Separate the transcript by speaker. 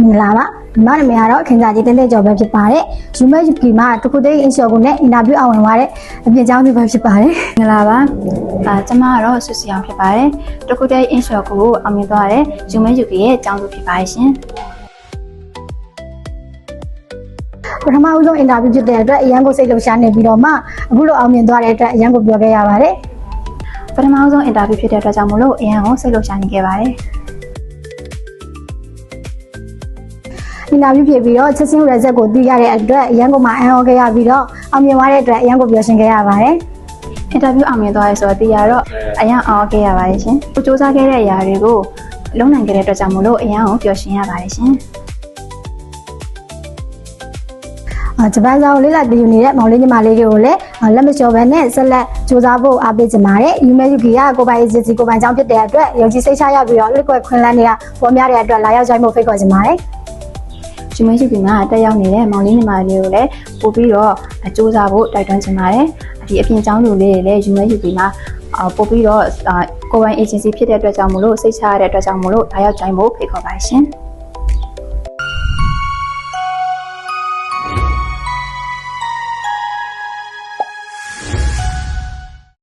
Speaker 1: မင်္ဂလာပါဒီမှာနေရာတော့ခင်ဗျာကြီးတင်းတင်းကြော်ပဲဖြစ်ပါတယ်ယူမဲယူကီမှာတခုတည်းအင်ရှော်ကိုနဲ့အင်တာဗျူးအောင်ဝင်သွားတဲ့အပြင်ကျောင်းတွေပဲဖြစ်ပါတယ်မင်္ဂလာပါ
Speaker 2: ကျမကတော့ဆွစီအောင်ဖြစ်ပါတယ်တခုတည်းအင်ရှော်ကိုအောင်မြင်သွားတဲ့ယူမဲယူကီရဲ့ကျောင်းသူဖြစ်ပါတယ်ရှင်
Speaker 1: ပထမဦးဆုံးအင်တာဗျူးဖြစ်တဲ့အတွက်အရန်ကိုစိတ်လှုပ်ရှားနေပြီးတော့မှအခုလိုအောင်မြင်သွားတဲ့အတွက်အရန်ကိုပြောခဲ့ရပါတယ်
Speaker 2: ပထမဦးဆုံးအင်တာဗျူးဖြစ်တဲ့အတွက်ကြောင့်မို့လို့အရန်ကိုစိတ်လှုပ်ရှားနေခဲ့ပါတယ်
Speaker 1: အင်တာဗျူးဖြစ်ပြီးတော့ချက်ချင်းရက်ဆက်ကိုသိရတဲ့အတွက်အရန်ကိုမှအံ့ဩခဲ့ရပြီးတော့အောင်မြင်သွားတဲ့အတွက်အရန်ကိုပျော်ရွှင်ခဲ့ရပါတယ်
Speaker 2: အင်တာဗျူးအောင်မြင်သွားရဲဆိုတော့သိရတော့အရန်အောင်ခဲ့ရပါတယ်ရှင်ကိုစူးစမ်းခဲ့တဲ့အရာတွေကိုလုံးနိုင်ခဲ့တဲ့အတွက်ကြောင့်မို့လို့အရန်ကိုပျော်ရွှင်ရပါတယ်ရှင်
Speaker 1: ဂျပန်ကျောင်းလေးလာတည်ယူနေတဲ့မောင်လေးညီမလေးတွေကိုလည်းလက်မလျှော်ဘဲနဲ့ဆက်လက်စူးစမ်းဖို့အားပေးကြပါတယ်ယူမဲယူကီကကိုပိုင်အေဂျင်စီကိုပိုင်ကျောင်းဖြစ်တဲ့အတွက်ယုံကြည်စိတ်ချရပြီးတော့လက်ကွက်ခွင့်လန်းတွေကပေါ်များတဲ့အတွက်လာရောက်ကြိုက်ဖို့ဖိတ်ခေါ်ကြပါတယ်
Speaker 2: ယူမဲယူကီမှာတက်ရောက်နေတဲ့မောင်လေးညီမလေးတွေကိုလည်းပို့ပြီးတော့စူးစမ်းဖို့တိုက်တွန်းချင်ပါတယ်ဒီအပြင်ကျောင်းလူလေးတွေလည်းယူမဲယူကီမှာပို့ပြီးတော့ကိုပိုင်အေဂျင်စီဖြစ်တဲ့အတွက်ကြောင့်မို့လို့စိတ်ချရတဲ့အတွက်ကြောင့်မို့လို့လာရောက်ကြိုက်ဖို့ဖိတ်ခေါ်ပါရှင်